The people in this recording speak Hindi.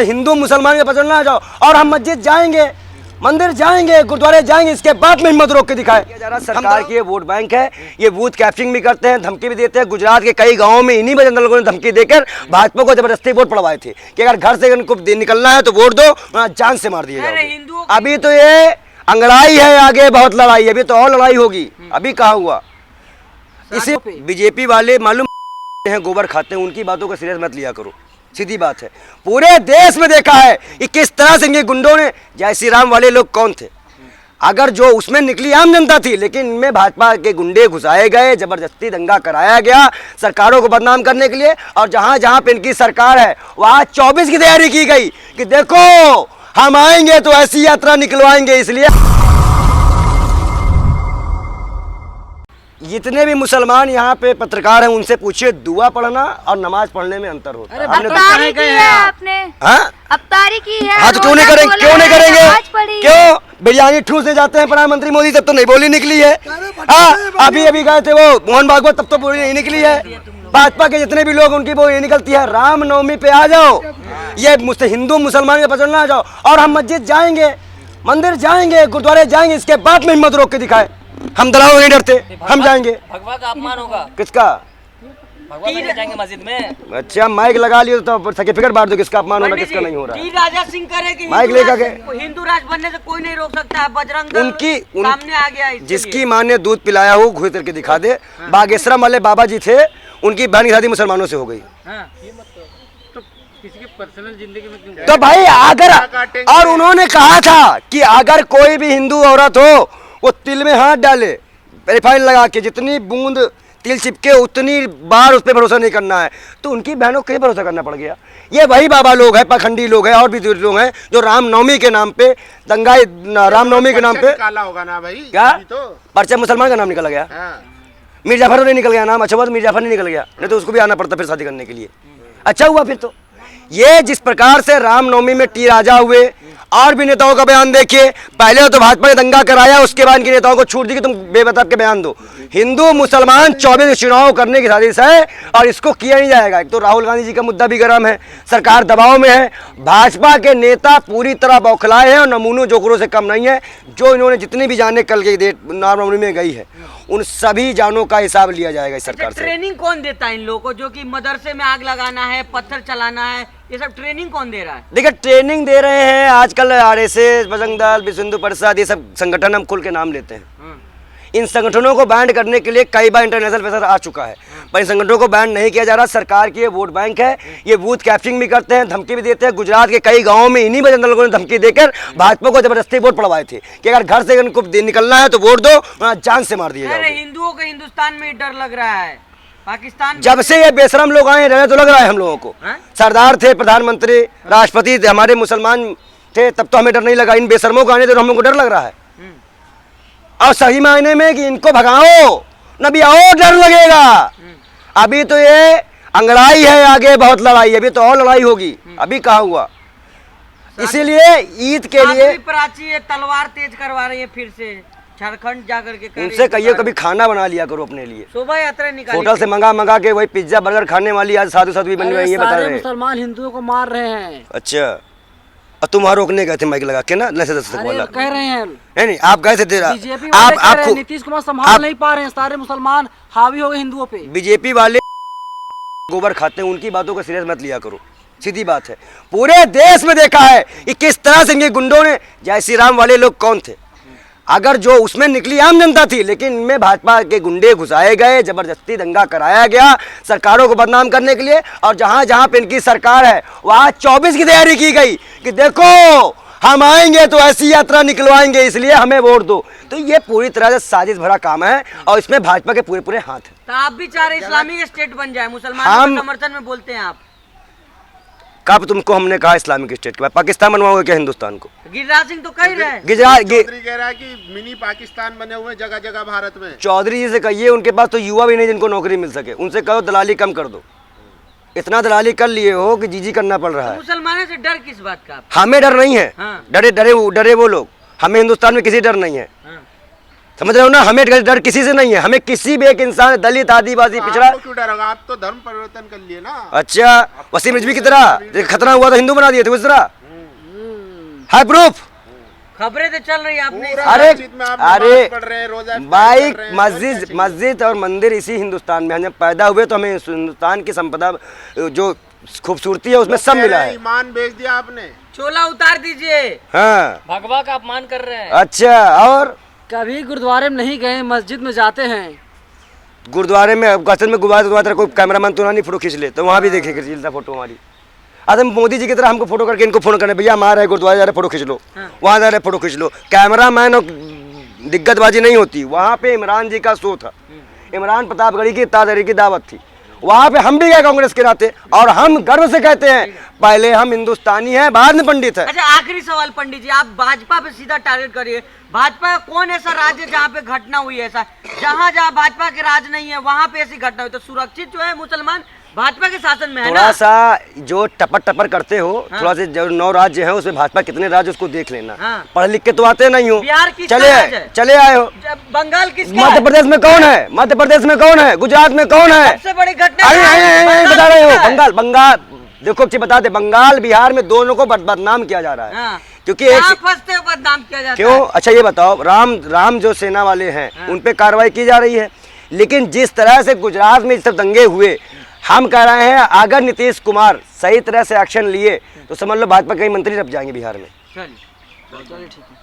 हिंदू मुसलमान के पचड़ना ना जाओ और हम मस्जिद जाएंगे, मंदिर जाएंगे, गुरुद्वारे जाएंगे, इसके बाद में हिम्मत रोक के दिखाए। सरकार की ये वोट बैंक है, ये बूथ कैप्चरिंग भी करते हैं, धमकी भी देते हैं। गुजरात के कई गांवों में इन्हीं बजरंग दल लोगों ने धमकी देकर भाजपा को जबरदस्ती वोट पड़वाए थे कि अगर घर से इनको निकलना है तो वोट दो, वरना जान से मार दिए जाओगे। अभी तो ये अंगड़ाई है, आगे बहुत लड़ाई है, अभी तो और लड़ाई होगी। अभी कहा हुआ इसे बीजेपी वाले मालूम हैं, गोबर खाते हैं, उनकी बातों को सीरियस मत लिया करो, सीधी बात है। पूरे देश में देखा है कि किस तरह से इनके गुंडों ने, जय श्री राम वाले लोग कौन थे, अगर जो उसमें निकली आम जनता थी, लेकिन इनमें भाजपा के गुंडे घुसाए गए, जबरदस्ती दंगा कराया गया सरकारों को बदनाम करने के लिए। और जहां जहां पे इनकी सरकार है वहां 24 की तैयारी की गई कि देखो हम आएंगे तो ऐसी यात्रा निकलवाएंगे। इसलिए जितने भी मुसलमान यहाँ पे पत्रकार हैं उनसे पूछिए, दुआ पढ़ना और नमाज पढ़ने में अंतर होता है। हमने अफ्तारी की है आपने, अफ्तारी की है। हाँ तो क्यों नहीं करेंगे, क्यों नहीं करेंगे? क्यों बिरयानी ठूसने जाते हैं प्रधानमंत्री मोदी, तब तो नहीं बोली निकली है। हाँ अभी अभी गए थे वो मोहन भागवत, तब तो बोली नहीं निकली है। भाजपा के जितने भी लोग उनकी वो ये निकलती है। रामनवमी पे आ जाओ, ये हिंदू मुसलमान के पचड़ना ना जाओ और हम मस्जिद जाएंगे, मंदिर जाएंगे, गुरुद्वारे जाएंगे, इसके बाद में हिम्मत रोक के दिखाए। हम दलालों नहीं डरते, हम जाएंगे। भगवा का अपमान होगा। किसका? भगवा में जाएंगे मस्जिद में। अच्छा माइक लगा लियो तो सर्टिफिकेट बांट दो, किसका अपमान हो रहा है किसका नहीं हो रहा है। राजा सिंह करे माइक लेकर के हिंदू राज बनने से कोई नहीं रोक सकता है। बजरंग दल सामने आ गया। जिसकी माँ ने दूध पिलाया हो घुस करके दिखा दे। बागेश्वरम वाले बाबा जी थे, उनकी बहन की शादी मुसलमानों से हो गई। किसी की पर्सनल जिंदगी में क्यों? तो भाई अगर, और उन्होंने कहा था कि अगर कोई भी हिंदू औरत हो वो तिल में हाथ डाले, रिफाइन लगा के, जितनी बूंद तिल चिपके उतनी बार उस पर भरोसा नहीं करना है। तो उनकी बहनों को भरोसा करना पड़ गया। ये वही बाबा लोग हैं, पाखंडी लोग हैं और भी लोग हैं जो रामनवमी के नाम पे दंगा, रामनवमी के नाम पे काला होगा ना भाई। क्या पर्चा मुसलमान का नाम निकल गया, मीर जाफर नहीं निकल गया नाम। अच्छा हुआ तो मीर जाफर नहीं निकल गया, नहीं तो उसको भी आना पड़ता फिर शादी करने के लिए। अच्छा हुआ फिर तो। ये जिस प्रकार से रामनवमी में टी राजा हुए, और भी नेताओं का बयान देखिए। पहले तो भाजपा ने दंगा कराया, उसके बाद इनके नेताओं को छूट दी कि तुम बेबताब के बयान दो। हिंदू मुसलमान 24 चुनाव करने की साजिश है और इसको किया नहीं जाएगा। एक तो राहुल गांधी जी का मुद्दा भी गर्म है, सरकार दबाव में है, भाजपा के नेता पूरी तरह बौखलाए हैं और नमूनों जोकरों से कम नहीं है। जो इन्होंने जितनी भी जाने कल के डेट रामनवमी में गई है, उन सभी जानों का हिसाब लिया जाएगा इस सरकार से। ट्रेनिंग कौन देता है इन लोगों को, जो कि मदरसे में आग लगाना है, पत्थर चलाना है, ये सब ट्रेनिंग कौन दे रहा है? देखिए ट्रेनिंग दे रहे हैं आजकल आरएसएस, बजरंग दल, विश्व हिंदू परिषद, ये सब संगठन हम खुल के नाम लेते हैं। इन संगठनों को बैन करने के लिए कई बार इंटरनेशनल प्रेशर आ चुका है, पर इन संगठनों को बैन नहीं किया जा रहा। सरकार की ये वोट बैंक है, ये बूथ कैप्चरिंग भी करते हैं, धमकी भी देते हैं। गुजरात के कई गांवों में इन्हीं बजरंग दल लोगों ने धमकी देकर भाजपा को जबरदस्ती वोट पड़वाए थे कि अगर घर से इनको निकलना है तो वोट दो, वरना जान से मार दिए जाओगे। हिंदुओं को हिंदुस्तान में डर लग रहा है, पाकिस्तान जब से ये बेशरम लोग आए रहने तो लग रहा है हम लोगों को। सरदार थे, प्रधानमंत्री, राष्ट्रपति थे, हमारे मुसलमान थे, तब तो हमें डर नहीं लगा। इन बेशरमों को आने तो हम लोग को डर लग रहा है। और सही मायने में कि इनको भगाओ न भी और डर लगेगा। अभी तो ये अंगड़ाई है, आगे बहुत लड़ाई है, अभी तो और लड़ाई होगी। अभी कहा हुआ इसीलिए ईद के लिए प्राची तलवार तेज करवा रही है फिर से झारखंड जाकर के। उनसे कहिए कभी खाना बना लिया करो अपने लिए, शोभा यात्रा निकाली, होटल से मंगा के वही पिज्जा बर्गर खाने वाली आज साधु साधु भी बनी हुई है। बता रहे मुसलमान हिंदुओं को मार रहे हैं। अच्छा और तुम वहाँ रोकने गए थे माइक लगा के ना, वाला कह रहे हैं नहीं आप गए थे। बीजेपी वाले कह रहे हैं नीतीश कुमार संभाल नहीं पा रहे हैं, सारे मुसलमान हावी हो गए हिंदुओं पे। बीजेपी वाले गोबर खाते हैं, उनकी बातों को सीरियस मत लिया करो, सीधी बात है। पूरे देश में देखा है कि किस तरह से इनके गुंडों ने, जय श्री राम वाले लोग कौन थे, अगर जो उसमें निकली आम जनता थी, लेकिन इनमें भाजपा के गुंडे घुसाए गए, जबरदस्ती दंगा कराया गया सरकारों को बदनाम करने के लिए। और जहां जहां पे इनकी सरकार है वहां 24 की तैयारी की गई कि देखो हम आएंगे तो ऐसी यात्रा निकलवाएंगे, इसलिए हमें वोट दो। तो ये पूरी तरह से साजिश भरा काम है और इसमें भाजपा के पूरे पूरे हाथ है। तो आप भी चाह रहे इस्लामिक स्टेट बन जाए, मुसलमान के समर्थन में बोलते हैं आप। कब तुमको हमने कहा इस्लामिक स्टेट के बाद? पाकिस्तान बनवाओगे क्या हिंदुस्तान को? गिरिराज सिंह तो कह रहे हैं, चौधरी कह रहा है कि मिनी पाकिस्तान बने हुए जगह जगह भारत में। चौधरी जी से कहिए, उनके पास तो युवा भी नहीं जिनको नौकरी मिल सके, उनसे कहो दलाली कम कर दो। इतना दलाली कर लिए हो कि जी करना पड़ रहा है। मुसलमानों से डर किस बात का? हमें डर नहीं है। डरे वो लोग, हमें हिंदुस्तान में किसी डर नहीं है। समझ रहे हो ना, हमें डर किसी से नहीं है, हमें किसी भी एक इंसान, दलित, आदिवासी, पिछड़ा। आपको क्यों डर होगा, आप तो धर्म परिवर्तन कर लिए ना। अच्छा, वसीम रिजवी की तरह खतरा हुआ तो हिंदू बना दिए थे उस तरह। है प्रूफ? खबरें तो चल रही है आपने। अरे पढ़ रहे हैं, रोजा भाई, मस्जिद और मंदिर इसी हिंदुस्तान में, हम जब पैदा हुए तो हमें हिंदुस्तान की संपदा जो खूबसूरती है उसमें सब मिला है। ईमान बेच दिया आपने। चोला उतार दीजिए। हाँ, भगवा का अपमान कर रहे हैं। अच्छा, और कभी गुरुद्वारे में नहीं गए, मस्जिद में जाते हैं। गुरुद्वारे में में गुरुद्वारा कोई कैमरामैन तो ना नहीं फोटो खींच ले, तो वहाँ भी देखे खींच फोटो हमारी। आज हम मोदी जी की तरह हमको फोटो करके इनको फोन करने, भैया हम आ रहे गुरुद्वारे जा रहे, फोटो खींच लो, वहाँ जा रहे फोटो खींच लो। कैमरामैन और दिग्गजबाजी नहीं होती। वहाँ पे इमरान जी का शो था, इमरान प्रतापगढ़ी की ताजरी की दावत थी, वहाँ पे हम भी गए कांग्रेस के नाते, और हम गर्व से कहते हैं पहले हम हिंदुस्तानी हैं, बाद में पंडित है। अच्छा, आखिरी सवाल पंडित जी, आप भाजपा पे सीधा टारगेट करिए। भाजपा कौन ऐसा राज्य जहाँ पे घटना हुई है, ऐसा जहाँ भाजपा के राज नहीं है वहाँ पे ऐसी घटना हुई, तो सुरक्षित जो है मुसलमान भाजपा के शासन में है ना। थोड़ा सा जो टपर टपर करते हो, थोड़ा से जो 9 राज्य हैं उसमें भाजपा कितने राज्य उसको देख लेना। पढ़ लिख के तो आते नहीं हो। बिहार किसका चले राज्य है? चले आए हो। बंगाल किसका मध्य प्रदेश में कौन है? मध्य प्रदेश में कौन है? गुजरात में कौन है? सबसे बड़ी घटना अरे बता रहे हो, बंगाल देखो, बता दे, बंगाल बिहार में दोनों को बदनाम किया जा रहा है। क्योंकि फंसते हो बदनाम किया जाता है। क्यों? अच्छा ये बताओ, राम जो सेना वाले हैं उन पे कार्रवाई की जा रही है, लेकिन जिस तरह से गुजरात में सब दंगे हुए, हम कह रहे हैं अगर नीतीश कुमार सही तरह से एक्शन लिए तो समझ लो भाजपा के मंत्री रह जाएंगे बिहार में। चलिए ठीक है।